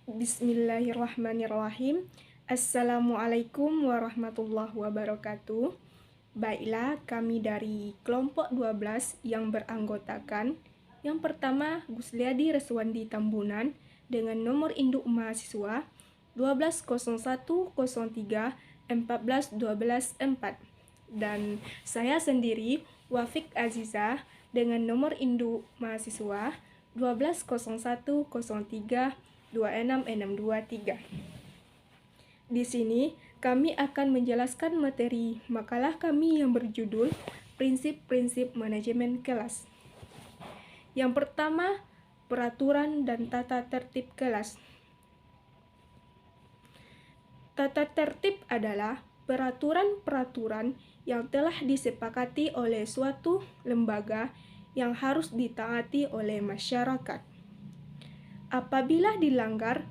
Bismillahirrahmanirrahim. Assalamualaikum warahmatullahi wabarakatuh. Baiklah, kami dari kelompok 12 yang beranggotakan yang pertama Gusliadi Reswandi Tambunan dengan nomor induk mahasiswa 120103 14124 dan saya sendiri Wafik Aziza dengan nomor induk mahasiswa 120103 26623. Di sini kami akan menjelaskan materi makalah kami yang berjudul Prinsip-prinsip manajemen kelas. Yang pertama, peraturan dan tata tertib kelas. Tata tertib adalah peraturan-peraturan yang telah disepakati oleh suatu lembaga yang harus ditaati oleh masyarakat. Apabila dilanggar,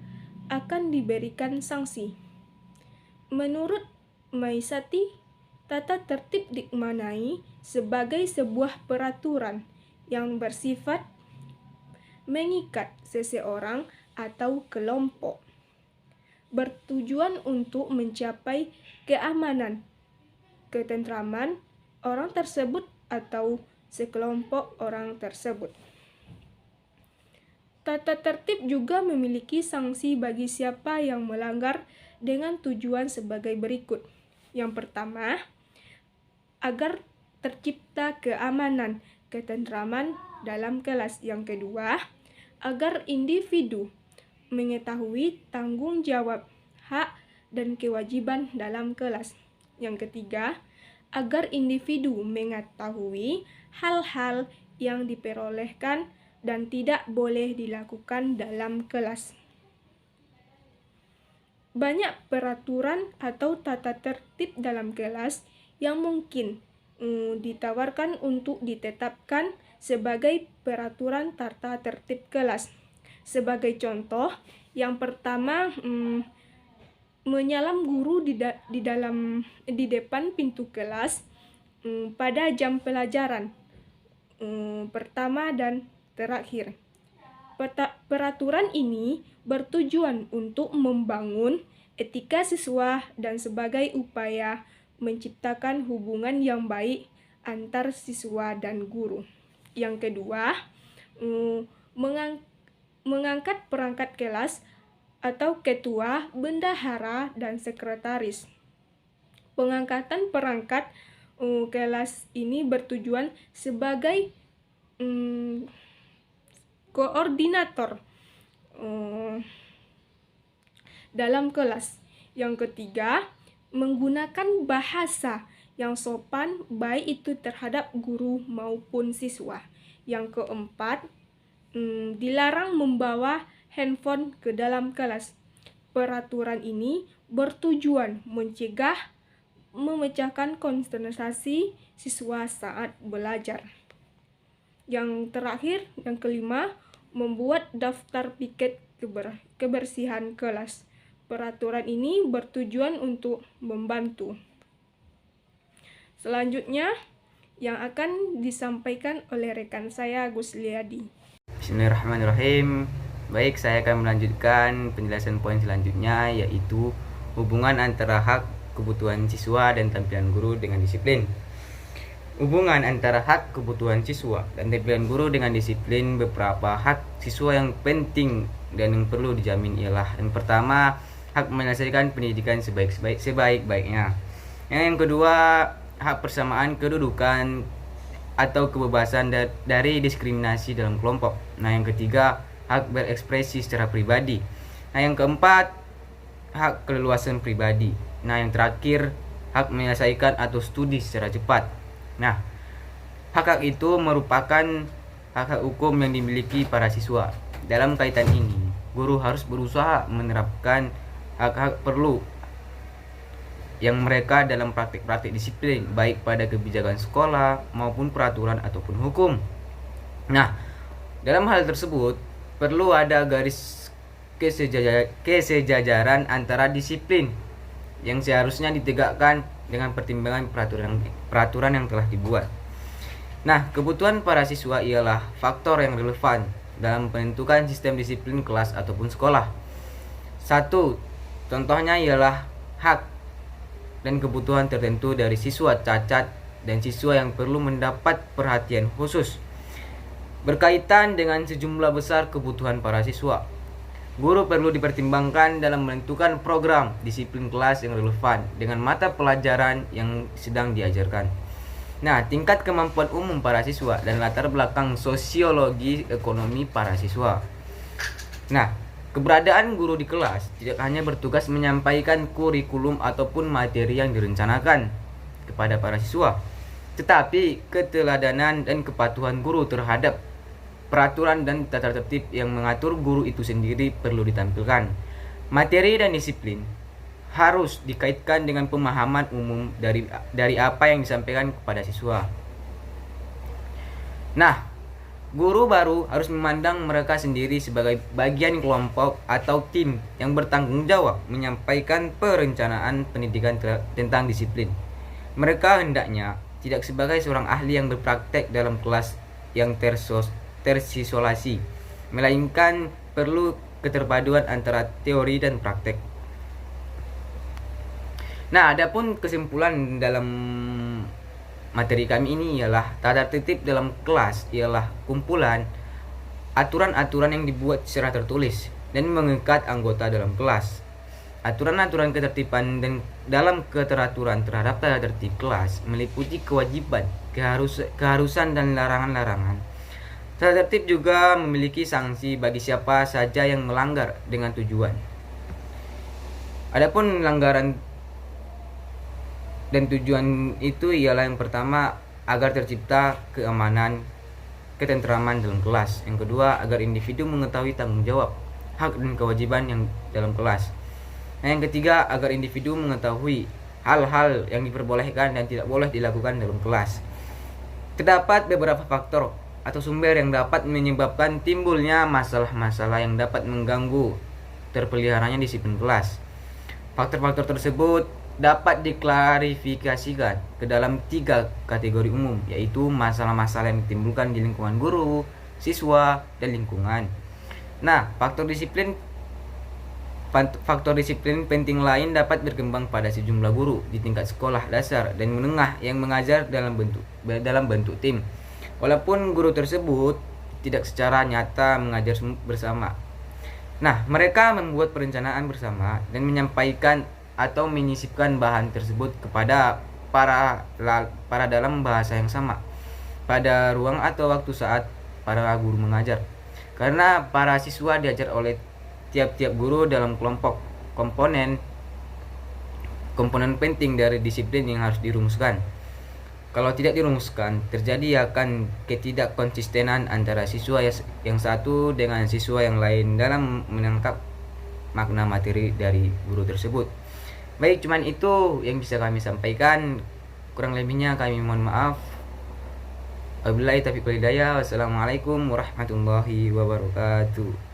akan diberikan sanksi. Menurut Maisati, tata tertib dimaknai sebagai sebuah peraturan yang bersifat mengikat seseorang atau kelompok, bertujuan untuk mencapai keamanan, ketentraman orang tersebut atau sekelompok orang tersebut. Tata tertib juga memiliki sanksi bagi siapa yang melanggar dengan tujuan sebagai berikut. Yang pertama, agar tercipta keamanan, ketentraman dalam kelas. Yang kedua, agar individu mengetahui tanggung jawab, hak, dan kewajiban dalam kelas. Yang ketiga, agar individu mengetahui hal-hal yang diperolehkan dan tidak boleh dilakukan dalam kelas. Banyak peraturan atau tata tertib dalam kelas yang mungkin ditawarkan untuk ditetapkan sebagai peraturan tata tertib kelas. Sebagai contoh, yang pertama, menyalam guru di depan pintu kelas pada jam pelajaran pertama dan terakhir. Peraturan ini bertujuan untuk membangun etika siswa dan sebagai upaya menciptakan hubungan yang baik antar siswa dan guru. Yang kedua, mengangkat perangkat kelas atau ketua, bendahara, dan sekretaris. Pengangkatan perangkat kelas ini bertujuan sebagai koordinator dalam kelas. Yang ketiga, menggunakan bahasa yang sopan baik itu terhadap guru maupun siswa. Yang keempat, dilarang membawa handphone ke dalam kelas. Peraturan ini bertujuan mencegah memecahkan konsentrasi siswa saat belajar. Yang terakhir, yang kelima, membuat daftar piket kebersihan kelas. Peraturan ini bertujuan untuk membantu. Selanjutnya, yang akan disampaikan oleh rekan saya Gusliadi. Bismillahirrahmanirrahim. Baik, saya akan melanjutkan penjelasan poin selanjutnya, yaitu hubungan antara hak, kebutuhan siswa, dan tampilan guru dengan disiplin. Hubungan antara hak, kebutuhan siswa, dan tampilan guru dengan disiplin. Beberapa hak siswa yang penting dan yang perlu dijamin ialah: yang pertama, hak menyelesaikan pendidikan sebaik-baiknya. Yang kedua, hak persamaan kedudukan atau kebebasan dari diskriminasi dalam kelompok. Nah, yang ketiga, hak berekspresi secara pribadi. Nah, yang keempat, hak keleluasan pribadi. Nah, yang terakhir, hak menyelesaikan atau studi secara cepat. Nah, hak-hak itu merupakan hak-hak hukum yang dimiliki para siswa. Dalam kaitan ini, guru harus berusaha menerapkan hak-hak perlu yang mereka dalam praktik-praktik disiplin, baik pada kebijakan sekolah maupun peraturan ataupun hukum. Nah, dalam hal tersebut perlu ada garis kesejajaran antara disiplin yang seharusnya ditegakkan dengan pertimbangan peraturan yang telah dibuat. Nah, kebutuhan para siswa ialah faktor yang relevan dalam menentukan sistem disiplin kelas ataupun sekolah. Satu, contohnya ialah hak dan kebutuhan tertentu dari siswa cacat dan siswa yang perlu mendapat perhatian khusus berkaitan dengan sejumlah besar kebutuhan para siswa. Guru perlu dipertimbangkan dalam menentukan program disiplin kelas yang relevan dengan mata pelajaran yang sedang diajarkan. Nah, tingkat kemampuan umum para siswa dan latar belakang sosiologi ekonomi para siswa. Nah, keberadaan guru di kelas tidak hanya bertugas menyampaikan kurikulum ataupun materi yang direncanakan kepada para siswa, tetapi keteladanan dan kepatuhan guru terhadap peraturan dan tata tertib yang mengatur guru itu sendiri perlu ditampilkan. Materi dan disiplin harus dikaitkan dengan pemahaman umum dari apa yang disampaikan kepada siswa. Nah, guru baru harus memandang mereka sendiri sebagai bagian kelompok atau tim yang bertanggung jawab menyampaikan perencanaan pendidikan tentang disiplin. Mereka hendaknya tidak sebagai seorang ahli yang berpraktek dalam kelas yang terisolasi, melainkan perlu keterpaduan antara teori dan praktek. Nah, adapun kesimpulan dalam materi kami ini ialah tata tertib dalam kelas ialah kumpulan aturan-aturan yang dibuat secara tertulis dan mengikat anggota dalam kelas. Aturan-aturan ketertiban dan dalam keteraturan terhadap tata tertib kelas meliputi kewajiban, keharusan dan larangan-larangan. Tata tertib juga memiliki sanksi bagi siapa saja yang melanggar dengan tujuan. Adapun pelanggaran dan tujuan itu ialah yang pertama agar tercipta keamanan, ketentraman dalam kelas. Yang kedua, agar individu mengetahui tanggung jawab, hak dan kewajiban yang dalam kelas. Nah, yang ketiga, agar individu mengetahui hal-hal yang diperbolehkan dan tidak boleh dilakukan dalam kelas. Terdapat beberapa faktor atau sumber yang dapat menyebabkan timbulnya masalah-masalah yang dapat mengganggu terpeliharanya disiplin kelas. Faktor-faktor tersebut dapat diklarifikasikan ke dalam 3 kategori umum, yaitu masalah-masalah yang ditimbulkan di lingkungan guru, siswa, dan lingkungan. Nah, faktor disiplin penting lain dapat berkembang pada sejumlah guru di tingkat sekolah dasar dan menengah yang mengajar dalam bentuk tim. Walaupun guru tersebut tidak secara nyata mengajar bersama. Nah, mereka membuat perencanaan bersama dan menyampaikan atau menyisipkan bahan tersebut kepada para dalam bahasa yang sama pada ruang atau waktu saat para guru mengajar. Karena para siswa diajar oleh tiap-tiap guru dalam kelompok komponen penting dari disiplin yang harus dirumuskan. Kalau tidak dirumuskan, terjadi akan ketidakkonsistenan antara siswa yang satu dengan siswa yang lain dalam menangkap makna materi dari guru tersebut. Baik, cuman itu yang bisa kami sampaikan. Kurang lebihnya kami mohon maaf. Wabillahi taufiq wal hidayah. Wassalamualaikum warahmatullahi wabarakatuh.